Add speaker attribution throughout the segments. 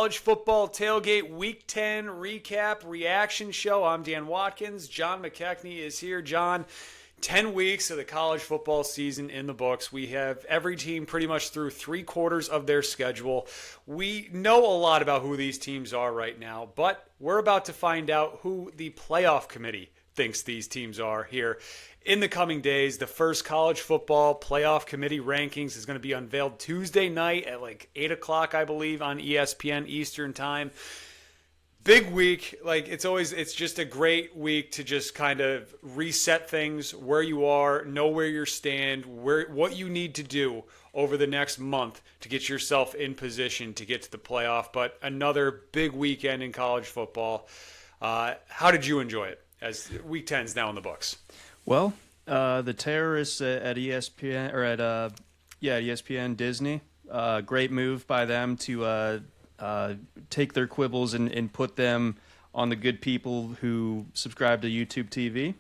Speaker 1: College Football Tailgate Week 10 recap reaction show. I'm Dan Watkins. John McKechnie is here. John, 10 weeks of the college football season in the books. We have every team pretty much through 3/4 of their schedule. We know a lot about who these teams are right now, but we're about to find out who the playoff committee thinks these teams are here in the coming days. The first college football playoff committee rankings is going to be unveiled Tuesday night at like 8 o'clock, I believe, on ESPN Eastern Time. Big week. It's just a great week to just kind of reset things, where you are, know where you stand, what you need to do over the next month to get yourself in position to get to the playoff. But another big weekend in college football. How did you enjoy it as Week 10 is now in the books?
Speaker 2: Well, the terrorists at ESPN or at ESPN Disney, great move by them to take their quibbles and put them on the good people who subscribe to YouTube TV.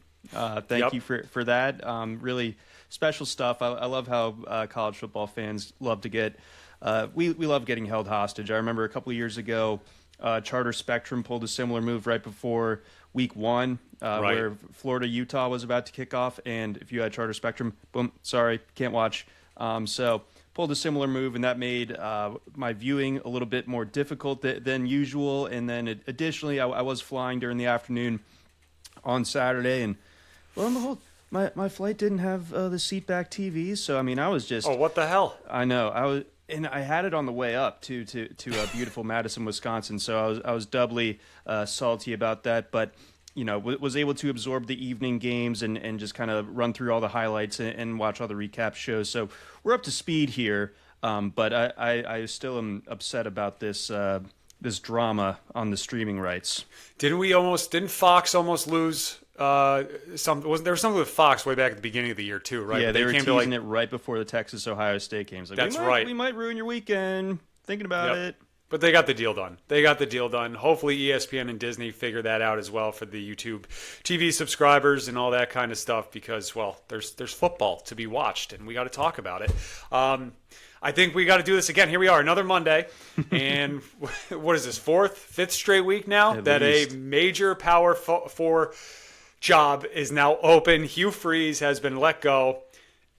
Speaker 2: Thank you for that. Really special stuff. I love how college football fans love to get. We love getting held hostage. I remember a couple of years ago, Charter Spectrum pulled a similar move right before Week 1, where Florida-Utah was about to kick off, and if you had Charter Spectrum, boom, sorry, can't watch. So pulled a similar move, and that made my viewing a little bit more difficult than usual. And then additionally, I was flying during the afternoon on Saturday, and lo and behold, my flight didn't have the seatback TVs. So I mean, I was just
Speaker 1: what the hell?
Speaker 2: I know and I had it on the way up to beautiful Madison, Wisconsin. So I was doubly salty about that, but was able to absorb the evening games and just kind of run through all the highlights and watch all the recap shows. So we're up to speed here, but I still am upset about this drama on the streaming rights.
Speaker 1: Didn't Fox almost lose? There was something with Fox way back at the beginning of the year too, right?
Speaker 2: Yeah, they were teasing it right before the Texas-Ohio State games.
Speaker 1: That's right.
Speaker 2: We might ruin your weekend. Thinking about it.
Speaker 1: But they got the deal done. Hopefully ESPN and Disney figure that out as well for the YouTube TV subscribers and all that kind of stuff because, well, there's football to be watched, and we got to talk about it. I think we got to do this again. Here we are, another Monday, and what is this, fifth straight week now
Speaker 2: At
Speaker 1: that
Speaker 2: least.
Speaker 1: a major Power 4 job is now open. Hugh Freeze has been let go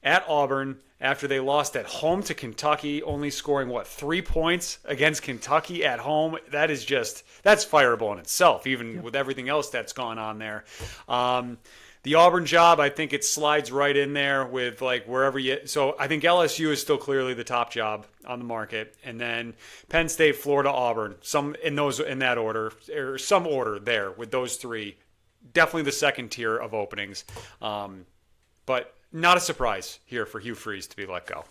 Speaker 1: at Auburn after they lost at home to Kentucky, only scoring, 3 points against Kentucky at home. That's fireable in itself, even with everything else that's gone on there. The Auburn job, I think it slides right in there with wherever so I think LSU is still clearly the top job on the market. And then Penn State, Florida, Auburn, some in that order, or some order there with those three. Definitely the second tier of openings. But not a surprise here for Hugh Freeze to be let go.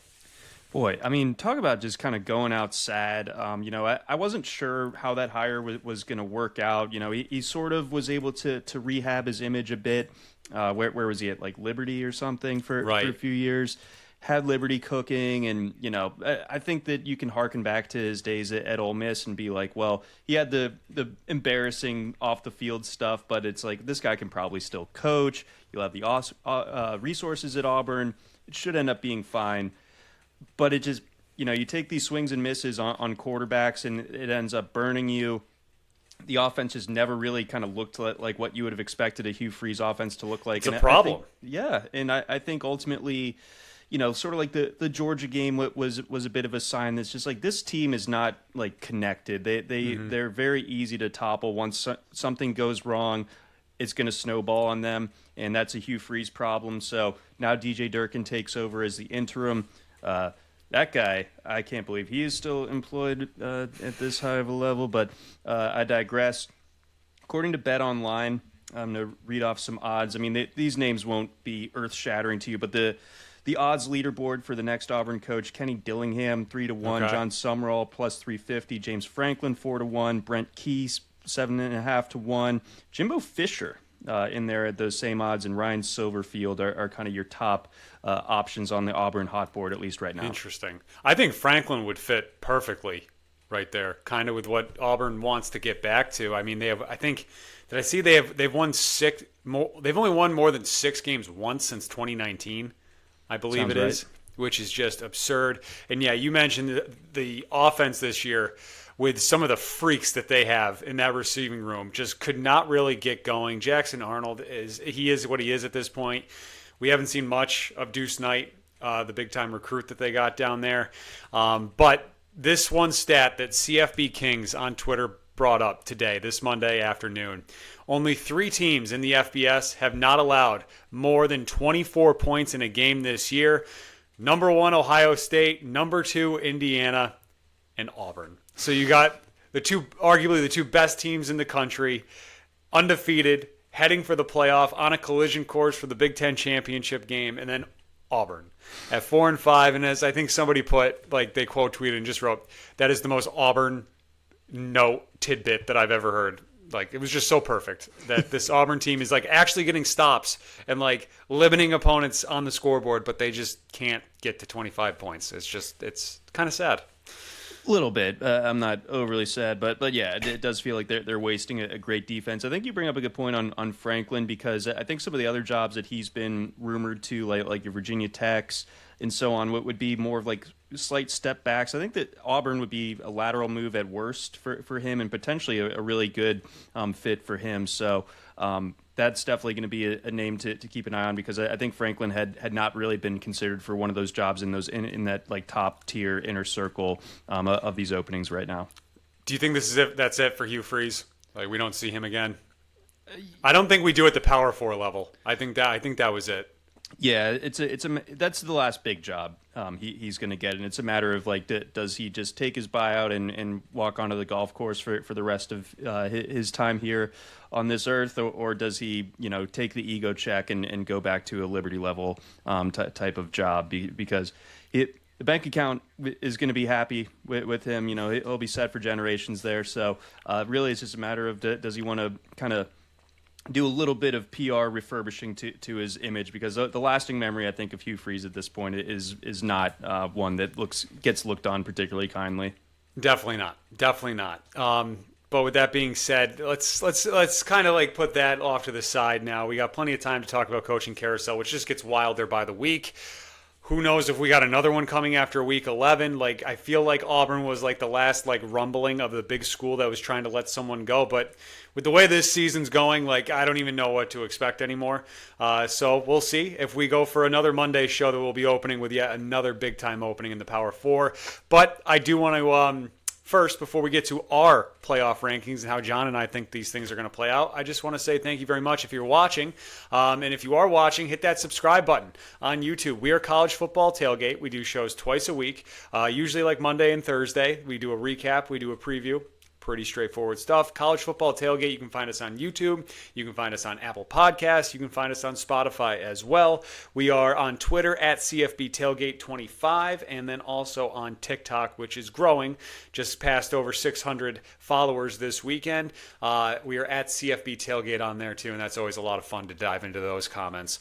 Speaker 2: Boy, I mean, talk about just kind of going out sad. I wasn't sure how that hire was going to work out. He sort of was able to rehab his image a bit. Where was he at, Liberty or something for a few years? Had Liberty cooking, and I think that you can harken back to his days at Ole Miss and be like, well, he had the embarrassing off the field stuff, but it's like this guy can probably still coach. You'll have the resources at Auburn. It should end up being fine, but it just you take these swings and misses on quarterbacks, and it ends up burning you. The offense just never really kind of looked like what you would have expected a Hugh Freeze offense to look like.
Speaker 1: It's a problem.
Speaker 2: I think ultimately, sort of like the Georgia game was a bit of a sign that's just like this team is not connected. They're very easy to topple once something goes wrong. It's going to snowball on them, and that's a Hugh Freeze problem. So now DJ Durkin takes over as the interim. That guy, I can't believe he is still employed at this high of a level, but I digress. According to Bet Online, I'm going to read off some odds. I mean, these names won't be earth-shattering to you, but the odds leaderboard for the next Auburn coach, Kenny Dillingham, 3-1, John Summerall, plus 350, James Franklin, 4-1, Brent Keys, 7.5-1, Jimbo Fisher in there at those same odds, and Ryan Silverfield are kind of your top options on the Auburn hot board, at least right now.
Speaker 1: Interesting. I think Franklin would fit perfectly right there, kind of with what Auburn wants to get back to. I mean, they've won six. They've only won more than 6 games once since 2019, I believe.
Speaker 2: Sounds
Speaker 1: it is, which is just absurd. And yeah, you mentioned the offense this year with some of the freaks that they have in that receiving room. Just could not really get going. Jackson Arnold is what he is at this point. We haven't seen much of Deuce Knight, the big-time recruit that they got down there. But this one stat that CFB Kings on Twitter brought up today, this Monday afternoon, only 3 teams in the FBS have not allowed more than 24 points in a game this year. Number 1, Ohio State. Number 2, Indiana. And Auburn. So you got arguably the two best teams in the country, undefeated, heading for the playoff, on a collision course for the Big Ten championship game, and then Auburn at 4-5. And as I think somebody put, like they quote tweeted and just wrote, that is the most Auburn note tidbit that I've ever heard. Like, it was just so perfect that this Auburn team is like actually getting stops and like limiting opponents on the scoreboard, but they just can't get to 25 points. It's kind of sad.
Speaker 2: A little bit. I'm not overly sad, but yeah, it does feel like they're wasting a great defense. I think you bring up a good point on Franklin, because I think some of the other jobs that he's been rumored to, like your Virginia Techs and so on, would be more of like slight step backs. I think that Auburn would be a lateral move at worst for him, and potentially a really good fit for him. So that's definitely going to be a name to keep an eye on, because I think Franklin had not really been considered for one of those jobs in that like top tier inner circle of these openings right now.
Speaker 1: Do you think this is it? That's it for Hugh Freeze? Like, we don't see him again? I don't think we do at the Power 4 level. I think that was it.
Speaker 2: Yeah, that's the last big job he's going to get, and it's a matter of like, does he just take his buyout and walk onto the golf course for the rest of his time here on this earth, or does he take the ego check and go back to a Liberty level type of job, because the bank account is going to be happy with him. He'll be set for generations there. So really, it's just a matter of does he want to kind of do a little bit of PR refurbishing to his image, because the lasting memory, I think, of Hugh Freeze at this point is not one that gets looked on particularly kindly.
Speaker 1: Definitely not. But with that being said, let's kind of like put that off to the side now. We got plenty of time to talk about coaching carousel, which just gets wilder by the week. Who knows if we got another one coming after week 11? Like, I feel like Auburn was like the last like rumbling of the big school that was trying to let someone go. But with the way this season's going, like, I don't even know what to expect anymore. So we'll see if we go for another Monday show that we'll be opening with yet another big time opening in the Power 4. But I do want to first, before we get to our playoff rankings and how John and I think these things are going to play out, I just want to say thank you very much if you're watching. And if you are watching, hit that subscribe button on YouTube. We are College Football Tailgate. We do shows twice a week, usually like Monday and Thursday. We do a recap. We do a preview. Pretty straightforward stuff. College Football Tailgate, you can find us on YouTube. You can find us on Apple Podcasts. You can find us on Spotify as well. We are on Twitter at CFB Tailgate 25, and then also on TikTok, which is growing. Just passed over 600 followers this weekend. We are at CFB Tailgate on there too, and that's always a lot of fun to dive into those comments,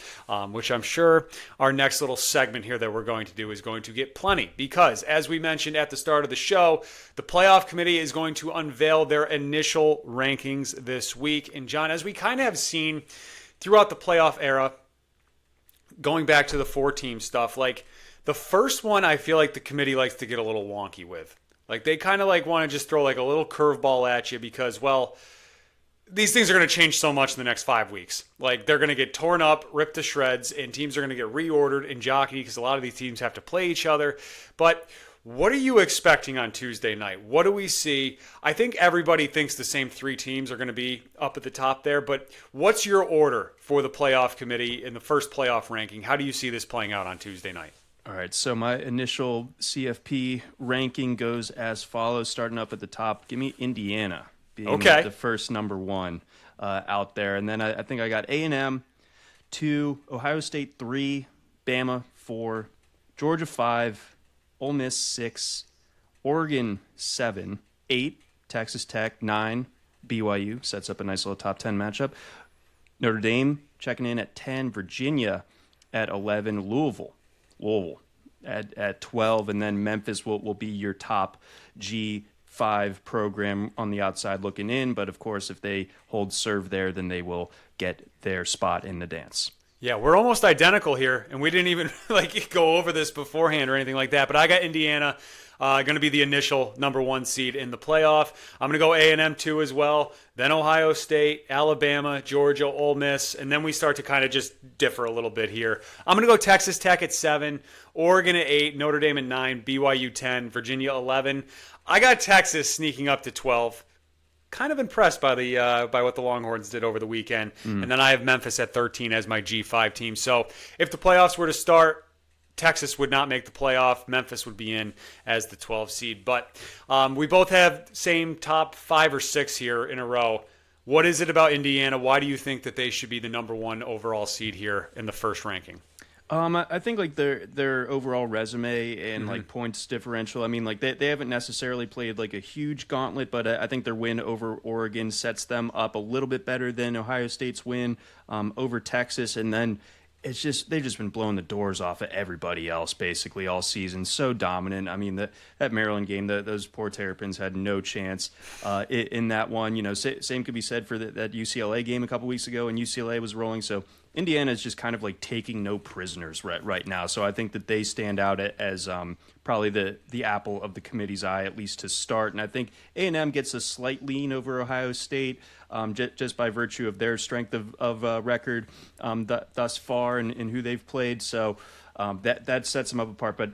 Speaker 1: which I'm sure our next little segment here that we're going to do is going to get plenty, because as we mentioned at the start of the show, the playoff committee is going to unveil their initial rankings this week. And John, as we kind of have seen throughout the playoff era, going back to the 4-team stuff, like the first one I feel like the committee likes to get a little wonky with. Like, they kind of like want to just throw like a little curveball at you because, well, these things are going to change so much in the next 5 weeks. Like, they're going to get torn up, ripped to shreds, and teams are going to get reordered and jockeyed because a lot of these teams have to play each other. But what are you expecting on Tuesday night? What do we see? I think everybody thinks the same 3 teams are going to be up at the top there, but what's your order for the playoff committee in the first playoff ranking? How do you see this playing out on Tuesday night?
Speaker 2: All right, so my initial CFP ranking goes as follows, starting up at the top. Give me Indiana being the first number 1 out there. And then I think I got A&M 2, Ohio State 3, Bama 4, Georgia 5, Ole Miss 6, Oregon 7, 8, Texas Tech 9, BYU sets up a nice little top 10 matchup. Notre Dame checking in at 10, Virginia at 11, Louisville at 12, and then Memphis will be your top G5 program on the outside looking in. But of course, if they hold serve there, then they will get their spot in the dance.
Speaker 1: Yeah, we're almost identical here, and we didn't even go over this beforehand or anything like that. But I got Indiana going to be the initial number 1 seed in the playoff. I'm going to go A&M 2 as well, then Ohio State, Alabama, Georgia, Ole Miss, and then we start to kind of just differ a little bit here. I'm going to go Texas Tech at 7, Oregon at 8, Notre Dame at 9, BYU 10, Virginia 11. I got Texas sneaking up to 12. Kind of impressed by by what the Longhorns did over the weekend. And then I have Memphis at 13 as my G5 team. So if the playoffs were to start, Texas would not make the playoff. Memphis would be in as the 12 seed. But we both have same top 5 or 6 here in a row. What is it about Indiana? Why do you think that they should be the number 1 overall seed here in the first ranking?
Speaker 2: I think like their overall resume and like points differential. I mean, like they haven't necessarily played like a huge gauntlet, but I think their win over Oregon sets them up a little bit better than Ohio State's win over Texas, and then it's just they've just been blowing the doors off of everybody else basically all season. So dominant. I mean, that Maryland game, those poor Terrapins had no chance in that one. You know, same could be said for that UCLA game a couple weeks ago, and UCLA was rolling. So Indiana is just kind of like taking no prisoners right now. So I think that they stand out as probably the apple of the committee's eye, at least to start. And I think A&M gets a slight lean over Ohio State just by virtue of their strength of record thus far and who they've played. So that sets them up apart. But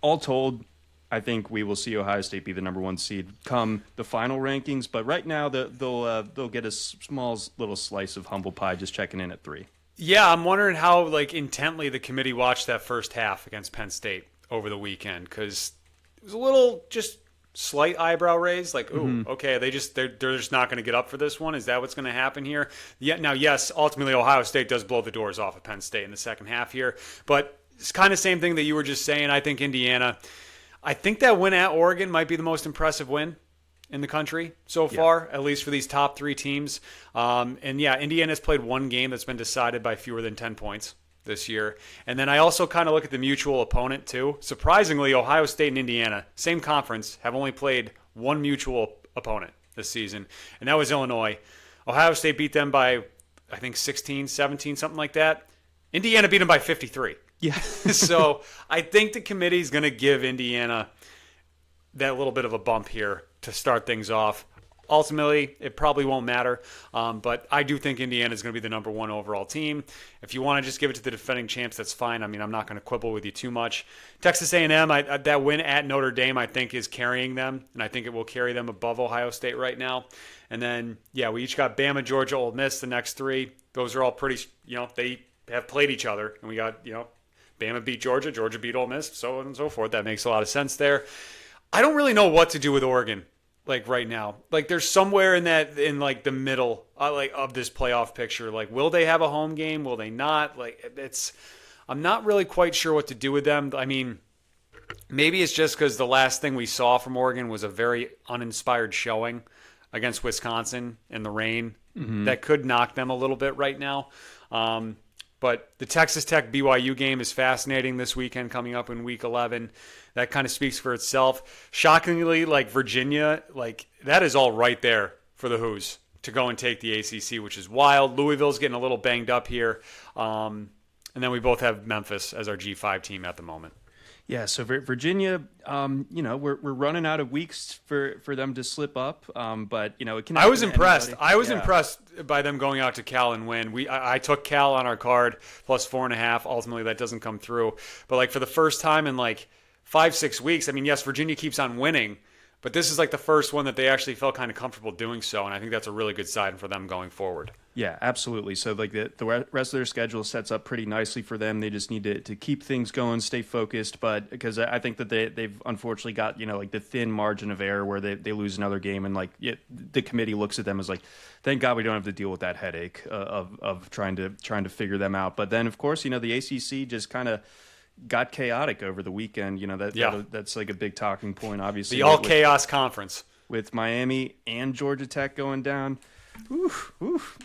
Speaker 2: all told, I think we will see Ohio State be the number 1 seed come the final rankings. But right now, they'll get a small little slice of humble pie just checking in at 3.
Speaker 1: Yeah, I'm wondering how intently the committee watched that first half against Penn State over the weekend, because it was a little just slight eyebrow raise. Okay, they're just not going to get up for this one. Is that what's going to happen here? Yeah. Now, yes, ultimately Ohio State does blow the doors off of Penn State in the second half here, but it's kind of same thing that you were just saying. I think Indiana. I think that win at Oregon might be the most impressive win in the country so far, at least for these top 3 teams. And yeah, Indiana's played one game that's been decided by fewer than 10 points this year. And then I also kind of look at the mutual opponent too. Surprisingly, Ohio State and Indiana, same conference, have only played one mutual opponent this season, and that was Illinois. Ohio State beat them by, I think, 16, 17, something like that. Indiana beat them by 53.
Speaker 2: Yeah.
Speaker 1: So I think the committee is going to give Indiana that little bit of a bump here to start things off. Ultimately, it probably won't matter, but I do think Indiana is going to be the number 1 overall team. If you want to just give it to the defending champs, that's fine. I mean, I'm not going to quibble with you too much. Texas A&M, that win at Notre Dame, I think, is carrying them, and I think it will carry them above Ohio State right now. And then, yeah, we each got Bama, Georgia, Ole Miss, the next 3. Those are all pretty, they have played each other, and we got, Bama beat Georgia, Georgia beat Ole Miss, so on and so forth. That makes a lot of sense there. I don't really know what to do with Oregon, right now. There's somewhere in the middle, of this playoff picture. Will they have a home game? Will they not? I'm not really quite sure what to do with them. I mean, maybe it's just because the last thing we saw from Oregon was a very uninspired showing against Wisconsin in the rain. That could knock them a little bit right now. But the Texas Tech BYU game is fascinating this weekend coming up in Week 11. That kind of speaks for itself. Shockingly, Virginia, that is all right there for the Hoos to go and take the ACC, which is wild. Louisville's getting a little banged up here. And then we both have Memphis as our G5 team at the moment.
Speaker 2: Yeah, so Virginia, we're running out of weeks for them to slip up, but it can.
Speaker 1: I was impressed. I was impressed by them going out to Cal and win. I took Cal on our card plus 4.5. Ultimately, that doesn't come through. But for the first time in 5-6 weeks, I mean, yes, Virginia keeps on winning, but this is the first one that they actually felt kind of comfortable doing so, and I think that's a really good sign for them going forward.
Speaker 2: Yeah, absolutely. So the rest of their schedule sets up pretty nicely for them. They just need to keep things going, stay focused. But because I think that they've unfortunately got the thin margin of error where they lose another game, and the committee looks at them as thank God we don't have to deal with that headache of trying to figure them out. But then of course the ACC just kind of got chaotic over the weekend. That's a big talking point. Obviously,
Speaker 1: the all chaos conference
Speaker 2: with Miami and Georgia Tech going down.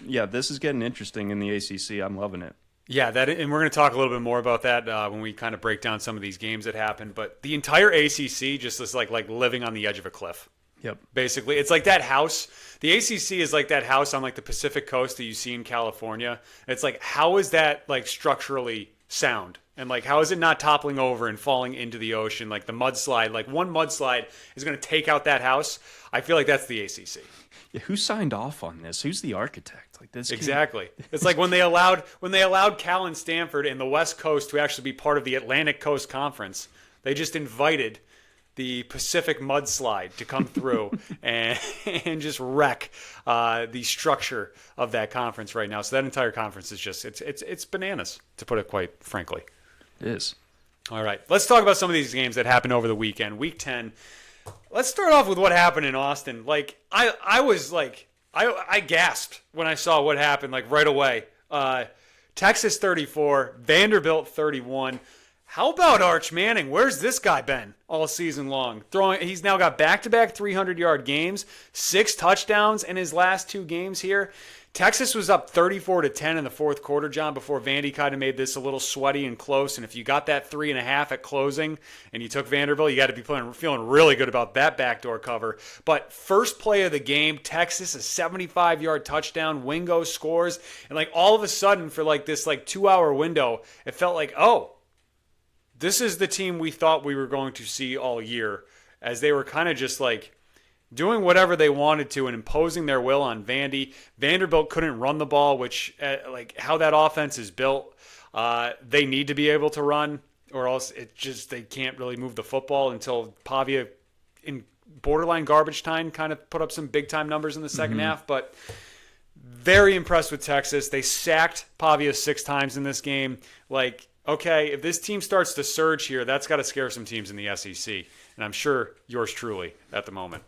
Speaker 2: Yeah, this is getting interesting in the ACC. I'm loving it.
Speaker 1: Yeah, and we're going to talk a little bit more about that when we kind of break down some of these games that happened. But the entire ACC just is like living on the edge of a cliff
Speaker 2: Yep.
Speaker 1: Basically, it's like that house. The ACC is like that house on like the Pacific coast that you see in California. It's like, how is that like structurally sound? And like, how is it not toppling over and falling into the ocean? Like the mudslide, like one mudslide is going to take out that house. I feel like that's the ACC.
Speaker 2: Yeah, who signed off on this? Who's the architect? Like this?
Speaker 1: Exactly. It's like when they allowed Cal and Stanford and the West Coast to actually be part of the Atlantic Coast Conference. They just invited the Pacific mudslide to come through and just wreck the structure of that conference right now. So that entire conference is just it's bananas, to put it quite frankly.
Speaker 2: It is.
Speaker 1: All right, let's talk about some of these games that happened over the weekend. Week 10. Let's start off with what happened in Austin. Like I was like I gasped when I saw what happened like right away. Texas 34, Vanderbilt 31. How about Arch Manning? Where's this guy been all season long? He's now got back-to-back 300-yard games, 6 touchdowns in his last 2 games here. Texas was up 34-10 in the fourth quarter, John, before Vandy kind of made this a little sweaty and close. And if you got that 3.5 at closing and you took Vanderbilt, you got to be feeling really good about that backdoor cover. But first play of the game, Texas, a 75-yard touchdown. Wingo scores. And like all of a sudden for like this like 2-hour window, it felt like, oh, this is the team we thought we were going to see all year, as they were kind of just like doing whatever they wanted to and imposing their will on Vandy. Vanderbilt couldn't run the ball, which like how that offense is built, they need to be able to run, or else they can't really move the football until Pavia in borderline garbage time kind of put up some big time numbers in the second half. But very impressed with Texas. They sacked Pavia 6 times in this game. Like, okay, if this team starts to surge here, that's got to scare some teams in the SEC. And I'm sure yours truly at the moment.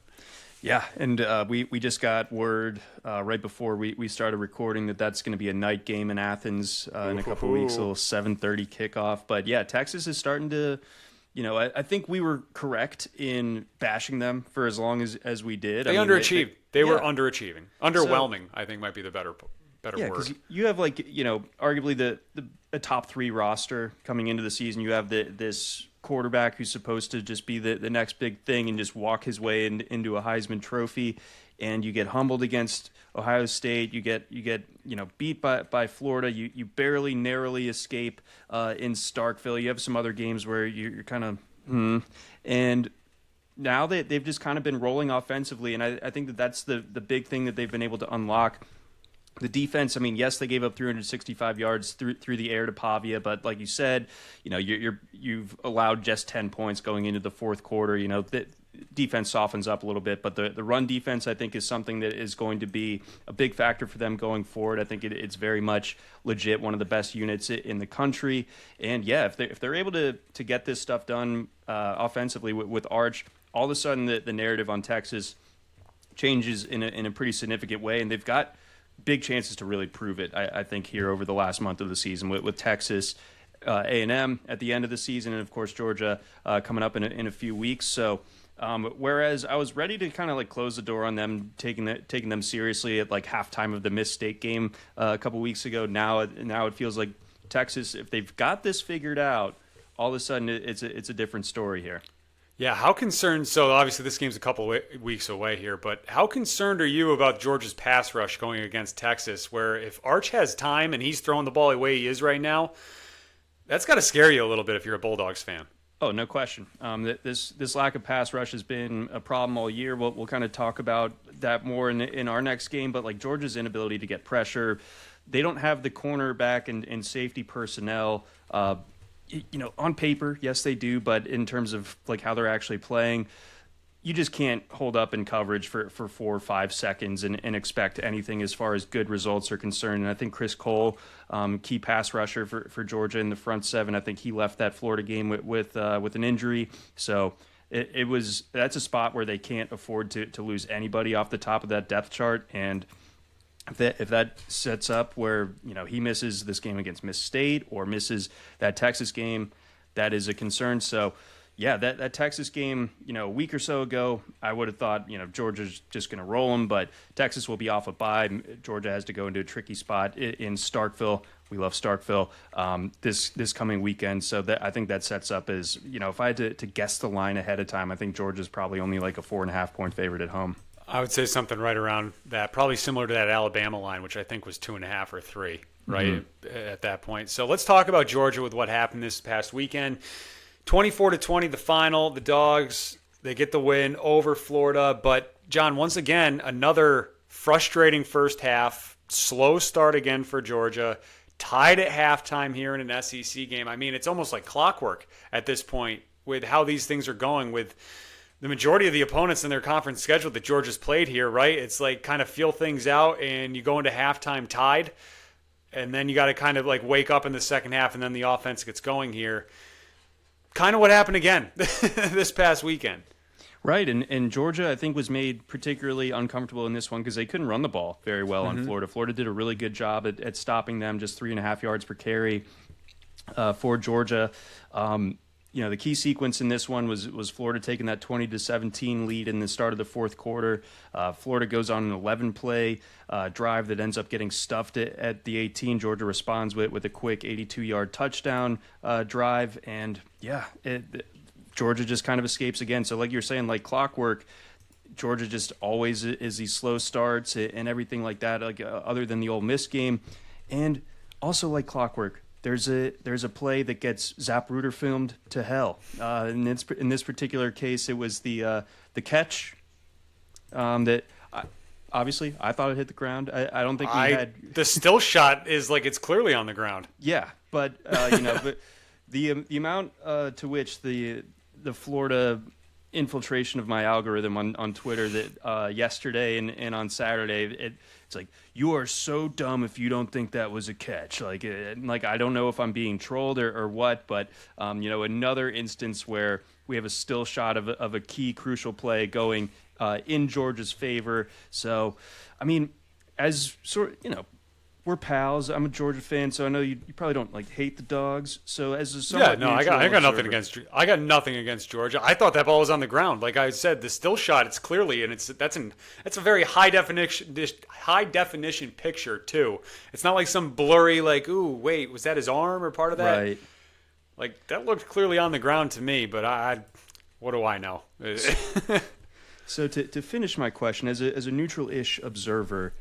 Speaker 2: Yeah, and we just got word right before we started recording that's going to be a night game in Athens in a couple of weeks, a little 7:30 kickoff. But yeah, Texas is starting to, I think we were correct in bashing them for as long as we did.
Speaker 1: They underachieved. They were underachieving. Underwhelming, I think, might be the better word.
Speaker 2: Yeah, because you have arguably a top 3 roster coming into the season. You have this quarterback who's supposed to just be the next big thing and just walk his way into a Heisman Trophy, and you get humbled against Ohio State. You get beat by Florida. You barely narrowly escape in Starkville. You have some other games where you're kind of and now they've just kind of been rolling offensively, and I think that's the big thing that they've been able to unlock. The defense, I mean, yes, they gave up 365 yards through the air to Pavia, but like you said, you've allowed just 10 points going into the fourth quarter. The defense softens up a little bit, but the run defense, I think, is something that is going to be a big factor for them going forward. I think it's very much legit, one of the best units in the country. And yeah, if they're able to get this stuff done offensively with Arch, all of a sudden the narrative on Texas changes in a pretty significant way, and they've got big chances to really prove it, I think, here over the last month of the season with Texas, A&M at the end of the season, and, of course, Georgia coming up in a few weeks. So whereas I was ready to kind of like close the door on them, taking them seriously at like halftime of the Miss State game a couple weeks ago, now it feels like Texas, if they've got this figured out, all of a sudden it's a different story here.
Speaker 1: Yeah, how concerned? So obviously this game's a couple weeks away here, but how concerned are you about Georgia's pass rush going against Texas? Where if Arch has time and he's throwing the ball the way he is right now, that's got to scare you a little bit if you're a Bulldogs fan.
Speaker 2: Oh, no question. This lack of pass rush has been a problem all year. We'll kind of talk about that more in our next game. But like Georgia's inability to get pressure, they don't have the cornerback and safety personnel. On paper, yes, they do, but in terms of like how they're actually playing, you just can't hold up in coverage for 4 or 5 seconds and expect anything as far as good results are concerned. And I think Chris Cole, key pass rusher for Georgia in the front 7, I think he left that Florida game with an injury. So that's a spot where they can't afford to lose anybody off the top of that depth chart. And if that sets up where he misses this game against Miss State or misses that Texas game, that is a concern. So, yeah, that Texas game, a week or so ago, I would have thought Georgia's just going to roll them, but Texas will be off a bye. Georgia has to go into a tricky spot in Starkville We love Starkville this coming weekend. So I think that sets up as, if I had to guess the line ahead of time, I think Georgia's probably only like a 4.5-point favorite at home.
Speaker 1: I would say something right around that, probably similar to that Alabama line, which I think was 2.5 or 3, right, at that point. So let's talk about Georgia with what happened this past weekend. 24-20, the final. The Dogs, they get the win over Florida. But, John, once again, another frustrating first half, slow start again for Georgia, tied at halftime here in an SEC game. I mean, it's almost like clockwork at this point with how these things are going with the majority of the opponents in their conference schedule that Georgia's played here, right? It's like kind of feel things out and you go into halftime tied, and then you got to kind of like wake up in the second half, and then the offense gets going here. Kind of what happened again this past weekend.
Speaker 2: Right, and Georgia, I think, was made particularly uncomfortable in this one because they couldn't run the ball very well on Florida. Florida did a really good job at stopping them, just 3.5 yards per carry for Georgia. The key sequence in this one was Florida taking that 20-17 lead in the start of the fourth quarter. Florida goes on an 11-play drive that ends up getting stuffed at the 18. Georgia responds with a quick 82-yard touchdown drive, and Georgia just kind of escapes again. So like you're saying, like clockwork, Georgia just always is these slow starts and everything like that, like other than the Ole Miss game. And also like clockwork, there's a play that gets Zapruder filmed to hell. In this particular case, it was the catch that obviously I thought it hit the ground. I don't think we had
Speaker 1: the still shot is like it's clearly on the ground.
Speaker 2: Yeah, but but the amount to which the Florida infiltration of my algorithm on Twitter that yesterday and on Saturday, it's like, you are so dumb if you don't think that was a catch. Like I don't know if I'm being trolled or what, but another instance where we have a still shot of a key crucial play going in Georgia's favor. So, I mean, as we're pals. I'm a Georgia fan, so I know you probably don't hate the Dogs. So as a somewhat
Speaker 1: I got nothing against Georgia. I thought that ball was on the ground. Like I said, the still shot, it's clearly, and that's a very high definition picture too. It's not like some blurry ooh, wait, was that his arm or part of that?
Speaker 2: Right.
Speaker 1: Like that looked clearly on the ground to me, but what do I know?
Speaker 2: So to finish my question, as a neutral-ish observer,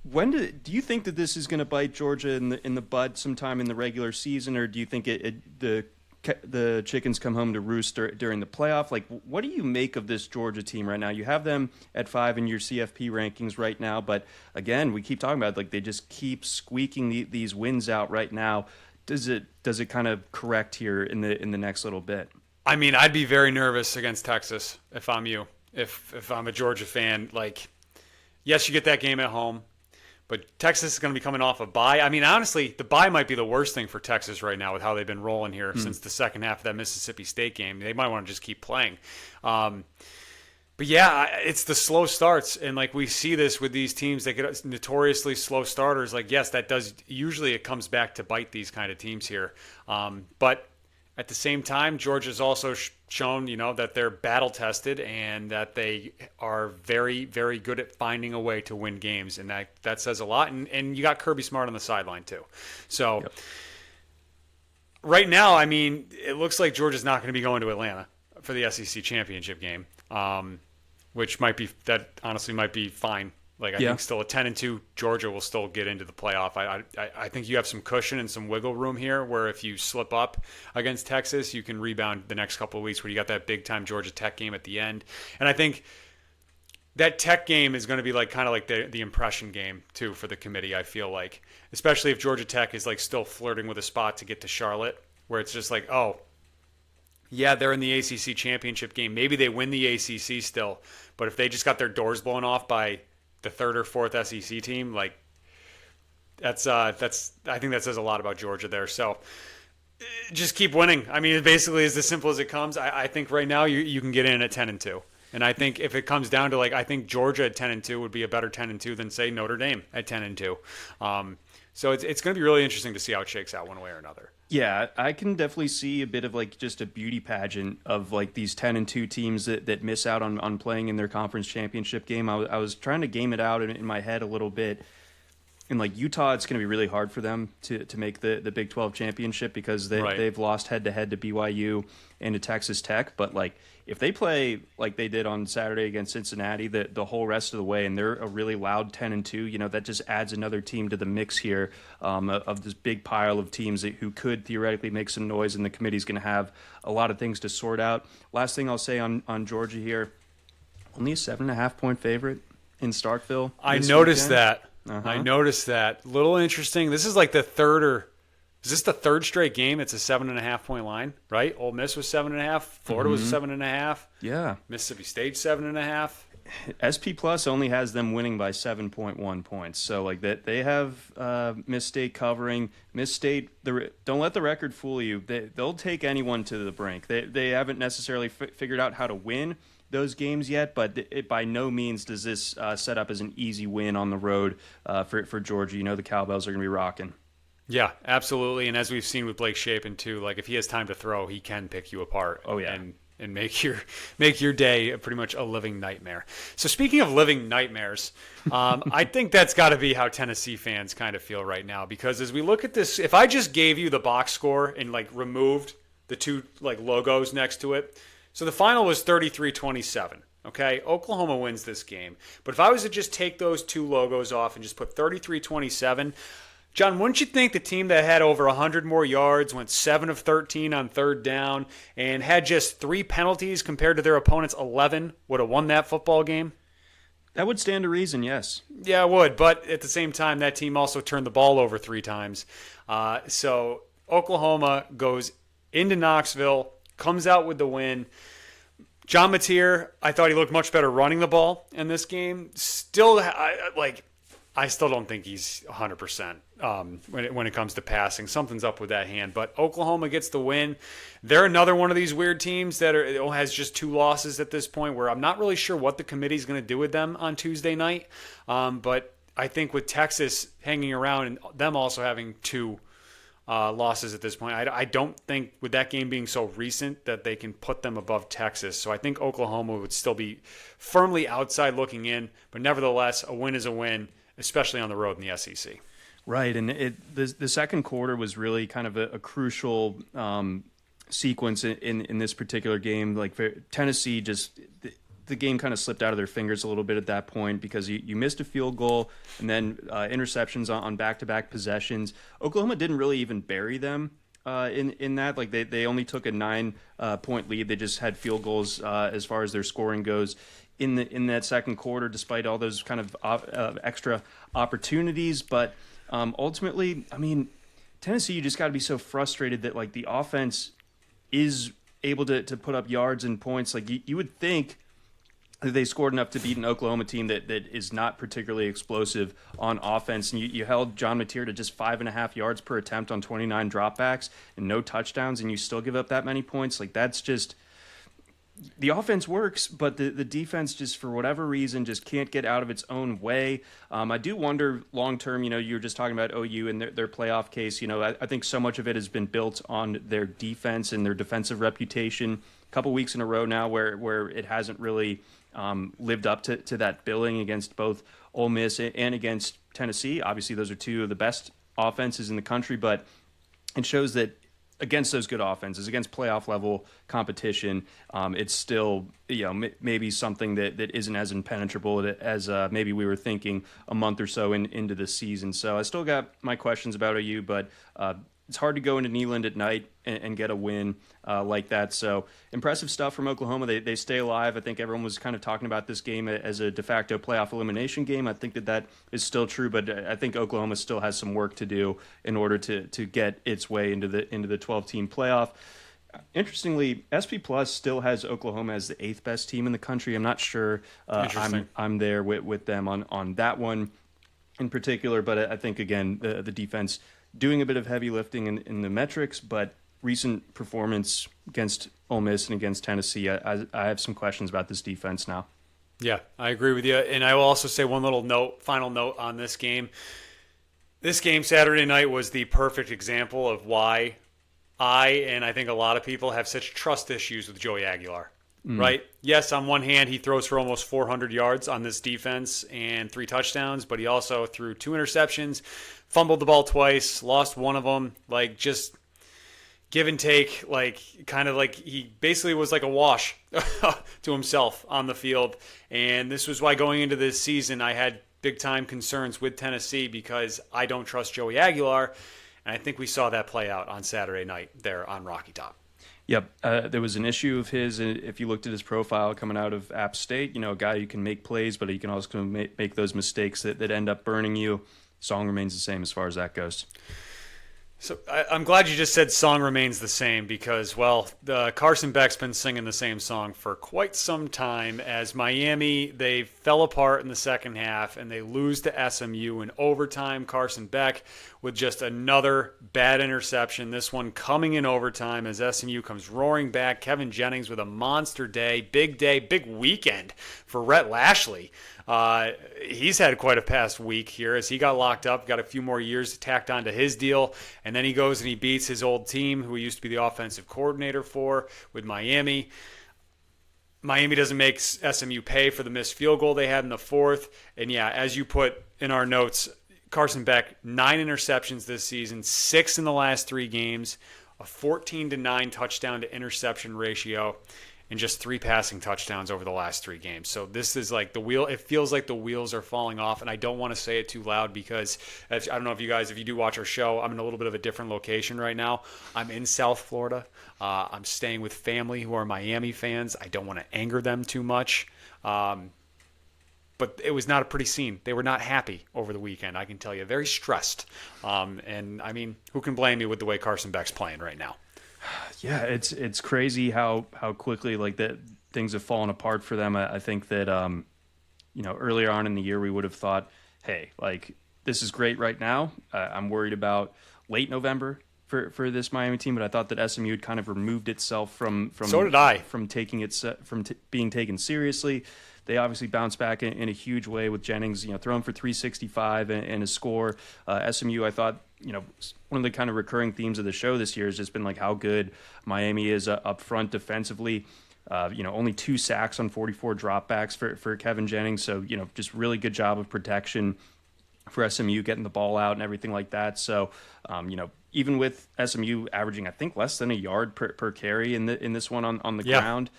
Speaker 2: do you think that this is going to bite Georgia in the butt sometime in the regular season, or do you think the chickens come home to roost during the playoff? Like, what do you make of this Georgia team right now? You have them at 5 in your CFP rankings right now, but again, we keep talking about they just keep squeaking these wins out right now. Does it kind of correct here in the next little bit?
Speaker 1: I mean, I'd be very nervous against Texas if I'm you. If I'm a Georgia fan, yes, you get that game at home. But Texas is going to be coming off a bye. I mean, honestly, the bye might be the worst thing for Texas right now with how they've been rolling here since the second half of that Mississippi State game. They might want to just keep playing. But yeah, it's the slow starts. And we see this with these teams that get notoriously slow starters. Yes, that does usually it comes back to bite these kind of teams here. But at the same time, Georgia's also shown, that they're battle-tested and that they are very, very good at finding a way to win games, and that says a lot. And you got Kirby Smart on the sideline too. So Right now, I mean, it looks like Georgia's not going to be going to Atlanta for the SEC championship game, which honestly might be fine. I think still a 10-2 Georgia will still get into the playoff. I think you have some cushion and some wiggle room here where if you slip up against Texas, you can rebound the next couple of weeks where you got that big-time Georgia Tech game at the end. And I think that Tech game is going to be kind of the impression game, too, for the committee, I feel like. Especially if Georgia Tech is still flirting with a spot to get to Charlotte, where it's just yeah, they're in the ACC championship game. Maybe they win the ACC still. But if they just got their doors blown off by the third or fourth SEC team, I think that says a lot about Georgia there. So just keep winning. I mean, it basically is as simple as it comes. I think right now you can get in at 10-2. And I think if it comes down to I think Georgia at 10-2 would be a better 10-2 than say Notre Dame at 10-2. So it's going to be really interesting to see how it shakes out one way or another.
Speaker 2: Yeah, I can definitely see a bit of just a beauty pageant of these 10-2 teams that miss out on playing in their conference championship game. I was trying to game it out in my head a little bit. And like Utah, it's going to be really hard for them to make the Big 12 championship because they've lost head-to-head to BYU and to Texas Tech. But like if they play like they did on Saturday against Cincinnati the whole rest of the way, and they're a really loud 10-2, that just adds another team to the mix here of this big pile of teams who could theoretically make some noise, and the committee's going to have a lot of things to sort out. Last thing I'll say on Georgia here, only a 7.5-point favorite in Starkville.
Speaker 1: I noticed
Speaker 2: weekend.
Speaker 1: that. I noticed that. Little interesting. This is like is this the third straight game? It's a 7.5-point line, right? Ole Miss was 7.5. Florida was 7.5.
Speaker 2: Yeah.
Speaker 1: Mississippi State 7.5.
Speaker 2: SP Plus only has them winning by 7.1 points. So like that, they have Miss State covering. Miss State, don't let the record fool you. They'll take anyone to the brink. They haven't necessarily figured out how to win those games yet, but it by no means does this set up as an easy win on the road for Georgia. The Cowbells are going to be rocking.
Speaker 1: Yeah, absolutely. And as we've seen with Blake Shapen too, like if he has time to throw, he can pick you apart.
Speaker 2: Oh yeah,
Speaker 1: and make your day pretty much a living nightmare. So speaking of living nightmares, I think that's got to be how Tennessee fans kind of feel right now, because as we look at this, if I just gave you the box score and like removed the two like logos next to it. So the final was 33-27, okay? Oklahoma wins this game. But if I was to just take those two logos off and just put 33-27, John, wouldn't you think the team that had over 100 more yards, went 7 of 13 on third down, and had just 3 penalties compared to their opponent's 11 would have won that football game?
Speaker 2: That would stand to reason, yes.
Speaker 1: Yeah, it would. But at the same time, that team also turned the ball over 3 times. So Oklahoma goes into Knoxville, comes out with the win. John Mateer, I thought he looked much better running the ball in this game. Still, I still don't think he's 100% when it comes to passing. Something's up with that hand. But Oklahoma gets the win. They're another one of these weird teams that has just 2 losses at this point, where I'm not really sure what the committee's going to do with them on Tuesday night. But I think with Texas hanging around and them also having 2 losses at this point, I don't think with that game being so recent that they can put them above Texas. So I think Oklahoma would still be firmly outside looking in, but nevertheless, a win is a win, especially on the road in the SEC.
Speaker 2: Right, and the second quarter was really kind of a crucial sequence in this particular game. Like Tennessee just the game kind of slipped out of their fingers a little bit at that point because you missed a field goal and then interceptions on back-to-back possessions. Oklahoma didn't really even bury them in that. Like they only took a 9-point lead. They just had field goals as far as their scoring goes in that second quarter, despite all those kind of extra opportunities. But ultimately, I mean, Tennessee, you just got to be so frustrated that like the offense is able to put up yards and points. Like you would think that they scored enough to beat an Oklahoma team that is not particularly explosive on offense. And you held John Mateer to just 5.5 yards per attempt on 29 dropbacks and no touchdowns, and you still give up that many points. Like that's just the offense works, but the defense just for whatever reason just can't get out of its own way. I do wonder long term. You were just talking about OU and their playoff case. I think so much of it has been built on their defense and their defensive reputation. A couple weeks in a row now where it hasn't really lived up to that billing against both Ole Miss and against Tennessee. Obviously, those are 2 of the best offenses in the country, but it shows that against those good offenses, against playoff level competition, it's still maybe something that isn't as impenetrable as maybe we were thinking a month or so into the season. So I still got my questions about OU, but it's hard to go into Neyland at night and get a win like that. So impressive stuff from Oklahoma. They stay alive. I think everyone was kind of talking about this game as a de facto playoff elimination game. I think that is still true, but I think Oklahoma still has some work to do in order to get its way into the 12-team playoff. Interestingly, SP Plus still has Oklahoma as the 8th best team in the country. I'm not sure I'm there with them on that one in particular, but I think, again, the defense doing a bit of heavy lifting in the metrics, but recent performance against Ole Miss and against Tennessee, I have some questions about this defense now.
Speaker 1: Yeah, I agree with you. And I will also say one final note on this game. This game Saturday night was the perfect example of why I think a lot of people have such trust issues with Joey Aguilar. right? Yes, on one hand, he throws for almost 400 yards on this defense and 3 touchdowns, but he also threw 2 interceptions, fumbled the ball twice, lost one of them, like just give and take, like kind of like he basically was like a wash to himself on the field. And this was why going into this season, I had big time concerns with Tennessee because I don't trust Joey Aguilar. And I think we saw that play out on Saturday night there on Rocky Top.
Speaker 2: Yep, there was an issue of his. If you looked at his profile coming out of App State, a guy who can make plays, but he can also make those mistakes that end up burning you. Song remains the same as far as that goes.
Speaker 1: So I'm glad you just said song remains the same because, well, Carson Beck's been singing the same song for quite some time. As Miami, they fell apart in the second half and they lose to SMU in overtime. Carson Beck with just another bad interception, this one coming in overtime as SMU comes roaring back. Kevin Jennings with a monster day, big weekend for Rhett Lashley. He's had quite a past week here as he got locked up, got a few more years tacked onto his deal, and then he goes and he beats his old team, who he used to be the offensive coordinator for, with Miami. Miami doesn't make SMU pay for the missed field goal they had in the fourth. And yeah, as you put in our notes, Carson Beck, 9 interceptions this season, 6 in the last 3 games, a 14-9 touchdown to interception ratio, and just 3 passing touchdowns over the last 3 games. So this is like it feels like the wheels are falling off, and I don't want to say it too loud because I don't know if you do watch our show, I'm in a little bit of a different location right now. I'm in South Florida. I'm staying with family who are Miami fans. I don't want to anger them too much. But it was not a pretty scene. They were not happy over the weekend, I can tell you. Very stressed. And, I mean, who can blame me with the way Carson Beck's playing right now?
Speaker 2: Yeah, it's crazy how quickly like that things have fallen apart for them. I think that earlier on in the year we would have thought, hey, like this is great right now. I'm worried about late November for this Miami team, but I thought that SMU had kind of removed itself from
Speaker 1: so did I
Speaker 2: from taking it being taken seriously. They obviously bounced back in a huge way with Jennings, throwing for 365 and a score. SMU, I thought, one of the kind of recurring themes of the show this year has just been like how good Miami is up front defensively. Only 2 sacks on 44 dropbacks for Kevin Jennings. So, just really good job of protection for SMU, getting the ball out and everything like that. So, even with SMU averaging, I think, less than a yard per carry in this one on the ground,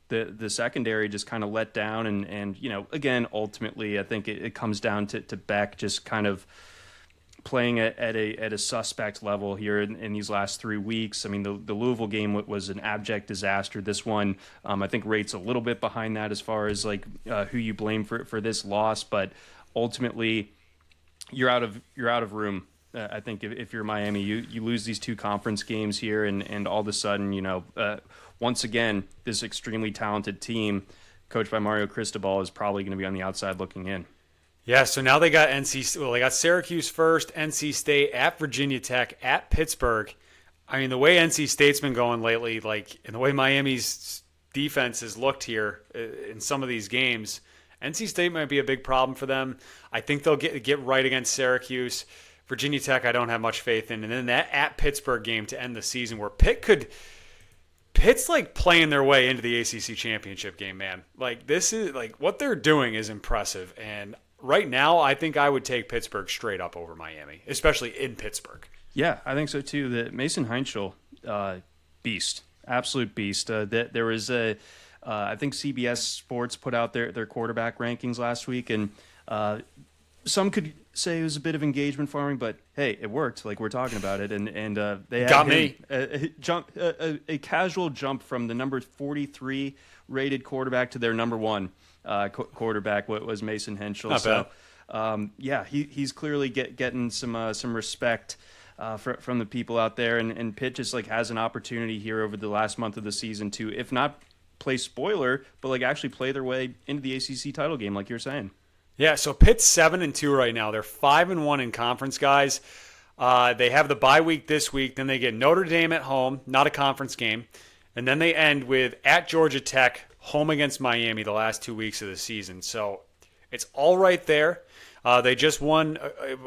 Speaker 2: the secondary just kind of let down. And again, ultimately, I think it comes down to Beck just kind of playing at a suspect level here in these last 3 weeks. I mean, the Louisville game was an abject disaster. This one, I think, rates a little bit behind that as far as like who you blame for this loss. But ultimately, you're out of room. I think if you're Miami, you lose these 2 conference games here, and all of a sudden, once again, this extremely talented team, coached by Mario Cristobal, is probably going to be on the outside looking in.
Speaker 1: Yeah, so now they got they got Syracuse first, NC State, at Virginia Tech, at Pittsburgh. I mean, the way NC State's been going lately, like, and the way Miami's defense has looked here in some of these games, NC State might be a big problem for them. I think they'll get right against Syracuse. Virginia Tech, I don't have much faith in. And then that at Pittsburgh game to end the season where Pitt's like playing their way into the ACC championship game, man. Like, this is like what they're doing is impressive. And right now, I think I would take Pittsburgh straight up over Miami, especially in Pittsburgh.
Speaker 2: Yeah, I think so too. The Mason Heinschel, beast, absolute beast. There was I think CBS Sports put out their quarterback rankings last week, and some could say it was a bit of engagement farming, but hey, it worked. Like, we're talking about it, and they had
Speaker 1: got me
Speaker 2: a casual jump from the number 43 rated quarterback to their number 1 quarterback. What was Mason Henschel?
Speaker 1: Not
Speaker 2: so,
Speaker 1: bad.
Speaker 2: He's clearly getting some respect from the people out there, and Pitt just like has an opportunity here over the last month of the season to, if not play spoiler, but like actually play their way into the ACC title game, like you're saying.
Speaker 1: Yeah, so Pitt's 7-2 right now. They're 5-1 in conference, guys. They have the bye week this week. Then they get Notre Dame at home, not a conference game. And then they end with at Georgia Tech, home against Miami the last 2 weeks of the season. So it's all right there. They just won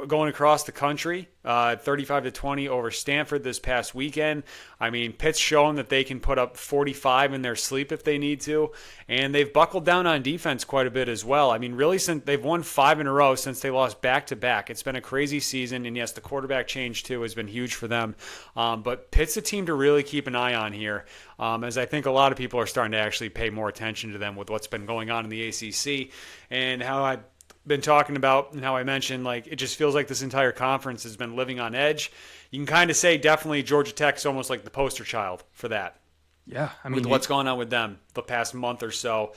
Speaker 1: going across the country, 35-20 over Stanford this past weekend. I mean, Pitt's shown that they can put up 45 in their sleep if they need to, and they've buckled down on defense quite a bit as well. I mean, really, since they've won 5 in a row since they lost back-to-back. It's been a crazy season, and yes, the quarterback change too has been huge for them. But Pitt's a team to really keep an eye on here, as I think a lot of people are starting to actually pay more attention to them with what's been going on in the ACC and how I've been talking about and how I mentioned, like, it just feels like this entire conference has been living on edge. You can kind of say definitely Georgia Tech's almost like the poster child for that.
Speaker 2: Yeah, I mean,
Speaker 1: with what's gone on with them the past month or so.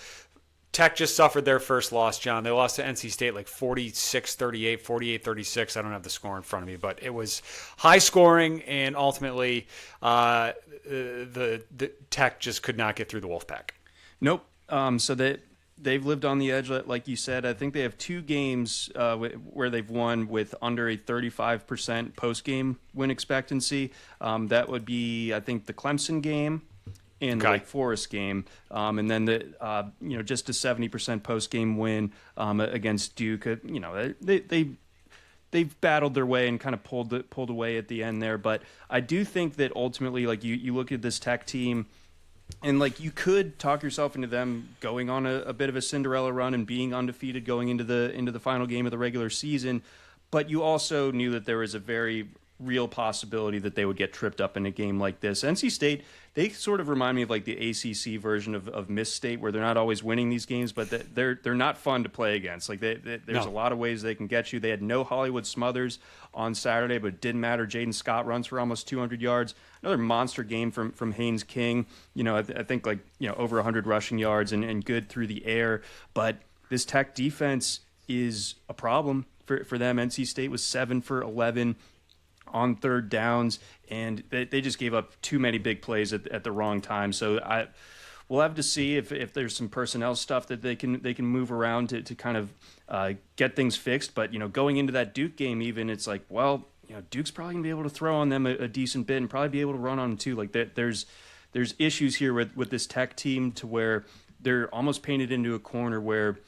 Speaker 1: Tech just suffered their first loss, John. They lost to NC State like 46-38, 48-36. I don't have the score in front of me, but it was high scoring, and ultimately the Tech just could not get through the Wolfpack.
Speaker 2: Nope. So they've lived on the edge, like you said. I think they have 2 games where they've won with under a 35% post-game win expectancy. That would be, I think, the Clemson game and the Wake Forest game, and then just a 70% post-game win against Duke. They've battled their way and kind of pulled away at the end there. But I do think that ultimately, like, you look at this Tech team, and like, you could talk yourself into them going on a bit of a Cinderella run and being undefeated going into the final game of the regular season. But you also knew that there was a very real possibility that they would get tripped up in a game like this. NC State, they sort of remind me of like the ACC version of Miss State, where they're not always winning these games, but they're not fun to play against. Like there's a lot of ways they can get you. They had no Hollywood Smothers on Saturday, but it didn't matter. Jaden Scott runs for almost 200 yards. Another monster game from Haynes King. I think over 100 rushing yards and good through the air. But this Tech defense is a problem for them. NC State was 7 for 11 on third downs, and they just gave up too many big plays at the wrong time. So we'll have to see if there's some personnel stuff that they can move around to kind of get things fixed. But going into that Duke game, even, it's like, well, Duke's probably gonna be able to throw on them a decent bit and probably be able to run on them too. Like there's issues here with this Tech team to where they're almost painted into a corner where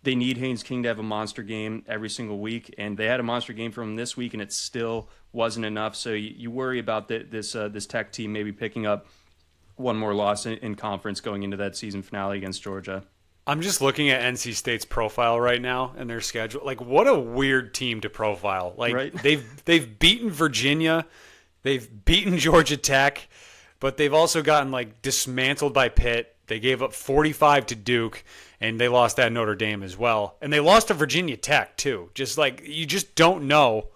Speaker 2: they need Haynes King to have a monster game every single week, and they had a monster game from him this week, and it still wasn't enough. So you worry about this Tech team maybe picking up one more loss in conference going into that season finale against Georgia.
Speaker 1: I'm just looking at NC State's profile right now and their schedule. Like, what a weird team to profile. Like, right? They've beaten Virginia, they've beaten Georgia Tech, but they've also gotten like dismantled by Pitt. They gave up 45 to Duke, and they lost at Notre Dame as well. And they lost to Virginia Tech too. Just like, you just don't know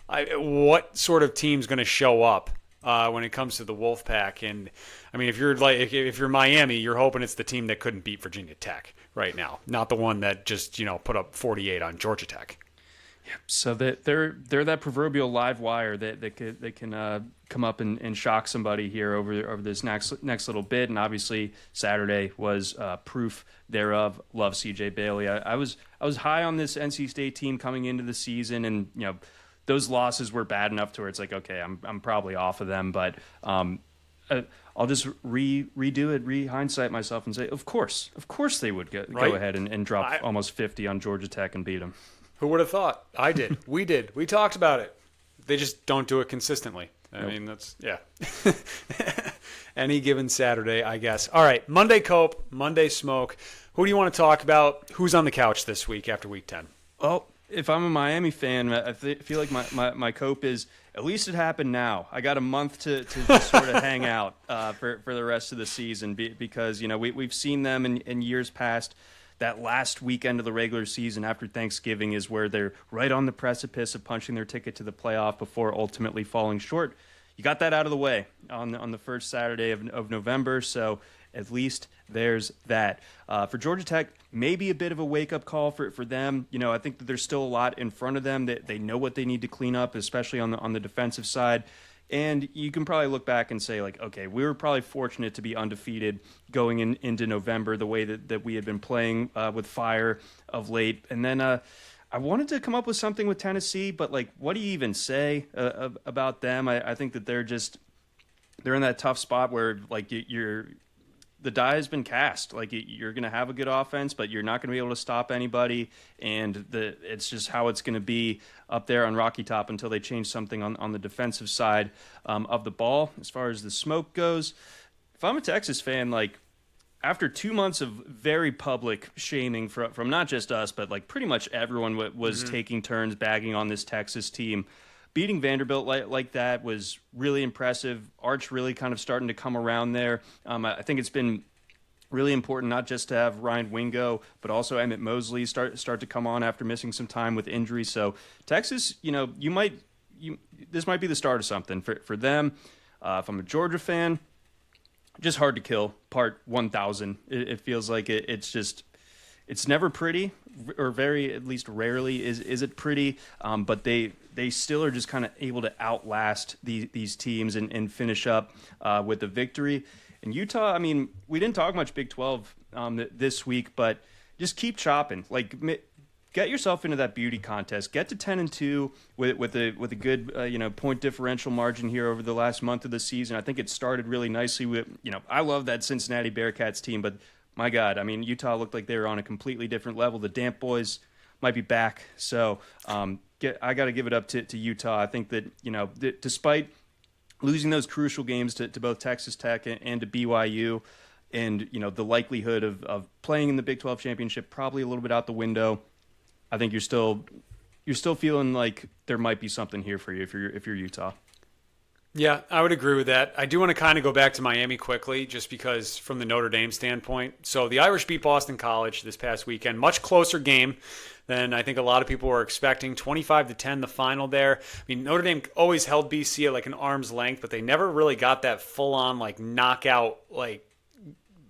Speaker 1: what sort of team's going to show up when it comes to the Wolfpack. And I mean, if you're Miami, you're hoping it's the team that couldn't beat Virginia Tech right now, not the one that just put up 48 on Georgia Tech.
Speaker 2: Yep. So they're that proverbial live wire that can come up and shock somebody here over this next little bit. And obviously Saturday was proof thereof. Love CJ Bailey. I was high on this NC State team coming into the season, and those losses were bad enough to where it's like, okay, I'm probably off of them, but I'll just redo it, hindsight myself, and say, of course they would go ahead and drop almost 50 on Georgia Tech and beat them.
Speaker 1: Who would have thought? I did. We did. We talked about it. They just don't do it consistently. I mean, that's, yeah. Any given Saturday, I guess. All right, Monday Cope, Monday Smoke. Who do you want to talk about? Who's on the couch this week after Week 10?
Speaker 2: Well, if I'm a Miami fan, I feel like my Cope is, at least it happened now. I got a month to just sort of hang out for the rest of the season because, we've seen them in years past. That last weekend of the regular season after Thanksgiving is where they're right on the precipice of punching their ticket to the playoff before ultimately falling short. You got that out of the way on the first Saturday of November, so at least there's that. For Georgia Tech, maybe a bit of a wake-up call for them. I think that there's still a lot in front of them that they know what they need to clean up, especially on the defensive side. And you can probably look back and say, like, okay, we were probably fortunate to be undefeated going into November the way that we had been playing with fire of late. And then I wanted to come up with something with Tennessee, but, like, what do you even say about them? I think that they're in that tough spot where, like, the die has been cast. Like, you're going to have a good offense, but you're not going to be able to stop anybody. And it's just how it's going to be up there on Rocky Top until they change something on the defensive side of the ball. As far as the smoke goes, if I'm a Texas fan, like, after 2 months of very public shaming from not just us, but like pretty much everyone was taking turns bagging on this Texas team, beating Vanderbilt like that was really impressive. Arch really kind of starting to come around there. I think it's been really important not just to have Ryan Wingo, but also Emmett Mosley start to come on after missing some time with injury. So Texas, this might be the start of something for them. If I'm a Georgia fan, just hard to kill. Part 1,000. It feels like it's never pretty, or very, at least rarely is it pretty. But they still are just kind of able to outlast these teams and finish up with a victory. And Utah, I mean, we didn't talk much Big 12 this week, but just keep chopping. Like, get yourself into that beauty contest. Get to 10-2 with a good point differential margin here over the last month of the season. I think it started really nicely with I love that Cincinnati Bearcats team, but my God, I mean, Utah looked like they were on a completely different level. The Damp Boys might be back, so I got to give it up to Utah. I think that despite losing those crucial games to both Texas Tech and to BYU, and the likelihood of playing in the Big 12 championship probably a little bit out the window, I think you're still feeling like there might be something here for you if you're Utah.
Speaker 1: Yeah, I would agree with that. I do want to kind of go back to Miami quickly, just because from the Notre Dame standpoint. So the Irish beat Boston College this past weekend. Much closer game than I think a lot of people were expecting. 25-10, the final there. I mean, Notre Dame always held BC at like an arm's length, but they never really got that full-on like knockout like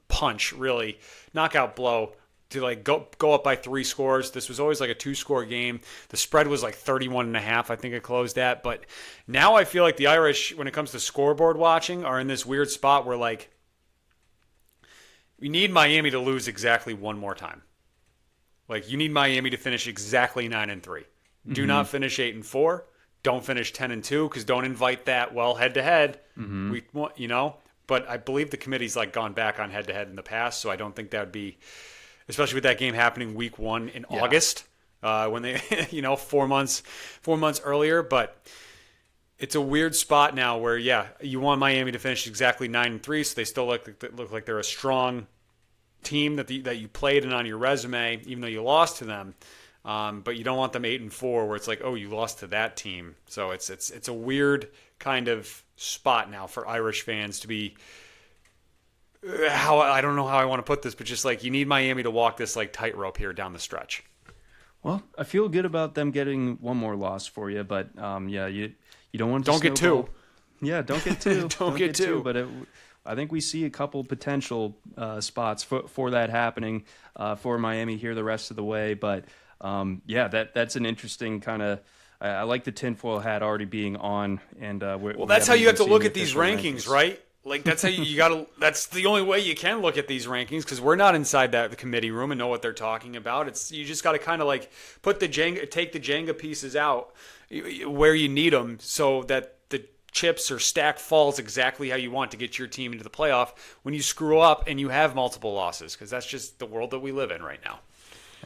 Speaker 1: punch, really knockout blow to like go up by 3 scores. This was always like a 2-score game. The spread was like 31.5, I think it closed at. But now I feel like the Irish, when it comes to scoreboard watching, are in this weird spot where like we need Miami to lose exactly one more time. Like, you need Miami to finish exactly 9-3. Do not finish 8-4. Don't finish 10-2, because don't invite that head to head. We want, But I believe the committee's like gone back on head to head in the past, so I don't think that would be, especially with that game happening week 1 in August, when they, 4 months earlier. But it's a weird spot now where, you want Miami to finish exactly 9-3, so they still look like they're a strong team that you played in on your resume, even though you lost to them. But you don't want them 8-4, where it's like, oh, you lost to that team. So it's a weird kind of spot now for Irish fans to be. I don't know how I want to put this, but just like you need Miami to walk this like tightrope here down the stretch.
Speaker 2: Well, I feel good about them getting one more loss for you, but you don't want to
Speaker 1: don't get 2.
Speaker 2: Yeah, don't get 2.
Speaker 1: don't get 2.
Speaker 2: But I think we see a couple potential spots for that happening for Miami here the rest of the way. But that's an interesting kind of. I like the tinfoil hat already being on, and
Speaker 1: that's how you have to look at these rankings, right? Like, that's how you got to. That's the only way you can look at these rankings, because we're not inside the committee room and know what they're talking about. You just got to kind of like take the Jenga pieces out where you need them, so that the chips or stack falls exactly how you want to get your team into the playoff when you screw up and you have multiple losses, because that's just the world that we live in right now.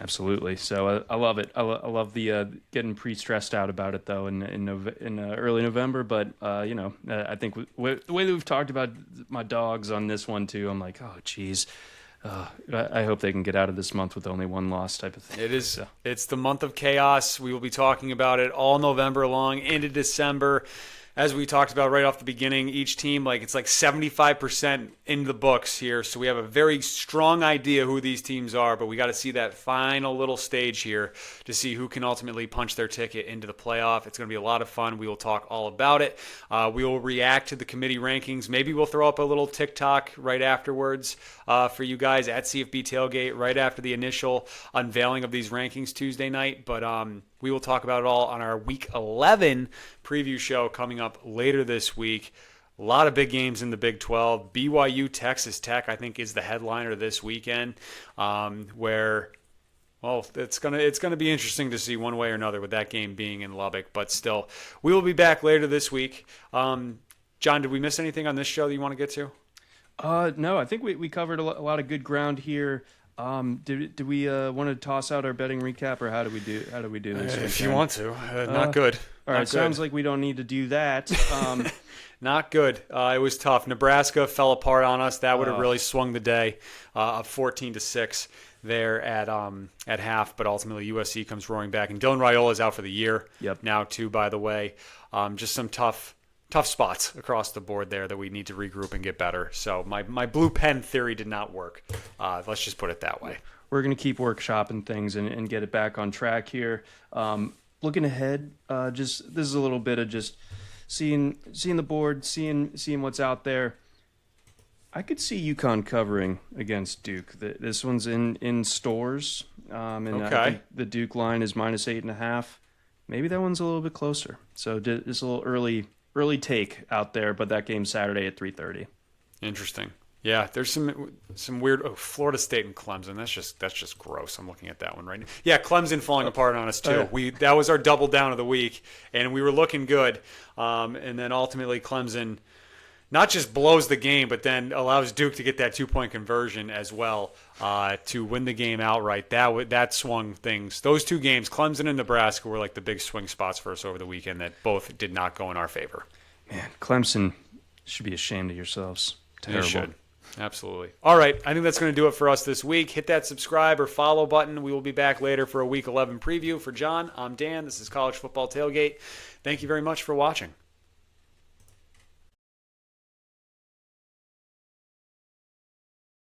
Speaker 2: Absolutely. So I love it. I love the getting pre-stressed out about it, though, in early November. But, I think the way that we've talked about my dogs on this one, too, I'm like, oh, geez. I hope they can get out of this month with only one loss type of thing.
Speaker 1: It is. So. It's the month of chaos. We will be talking about it all November long into December. As we talked about right off the beginning, each team, it's like 75% in the books here. So we have a very strong idea who these teams are, but we got to see that final little stage here to see who can ultimately punch their ticket into the playoff. It's going to be a lot of fun. We will talk all about it. We will react to the committee rankings. Maybe we'll throw up a little TikTok right afterwards for you guys at CFB Tailgate right after the initial unveiling of these rankings Tuesday night. But we will talk about it all on our Week 11 preview show coming up later this week. A lot of big games in the Big 12. BYU, Texas Tech, I think, is the headliner this weekend, where, it's gonna be interesting to see one way or another with that game being in Lubbock. But still, we will be back later this week. John, did we miss anything on this show that you want to get to?
Speaker 2: No, I think we covered a lot of good ground here. Did we want to toss out our betting recap, or how do we do this?
Speaker 1: If you want to, not good.
Speaker 2: All right, sounds like we don't need to do that.
Speaker 1: Not good. It was tough. Nebraska fell apart on us. That would have really swung the day, up 14-6 there at half. But ultimately, USC comes roaring back, and Dylan Raiola is out for the year.
Speaker 2: Yep.
Speaker 1: Now too, by the way, just some tough spots across the board there that we need to regroup and get better. So my blue pen theory did not work. Let's just put it that way.
Speaker 2: We're going to keep workshopping things and get it back on track here. Looking ahead, this is a little bit of just seeing the board, seeing what's out there. I could see UConn covering against Duke. This one's in stores, and
Speaker 1: Okay.
Speaker 2: I think the Duke line is -8.5. Maybe that one's a little bit closer. So just a little early take out there, but that game's Saturday at 3:30.
Speaker 1: Interesting. Yeah, there's some weird Florida State and Clemson. That's just gross. I'm looking at that one right now. Yeah, Clemson falling apart on us too. That was our double down of the week, and we were looking good. And then ultimately Clemson not just blows the game, but then allows Duke to get that 2-point conversion as well to win the game outright. That swung things. Those two games, Clemson and Nebraska, were like the big swing spots for us over the weekend that both did not go in our favor.
Speaker 2: Man, Clemson should be ashamed of yourselves. Terrible.
Speaker 1: You should. Absolutely. All right. I think that's going to do it for us this week. Hit that subscribe or follow button. We will be back later for a Week 11 preview. For John, I'm Dan. This is College Football Tailgate. Thank you very much for watching.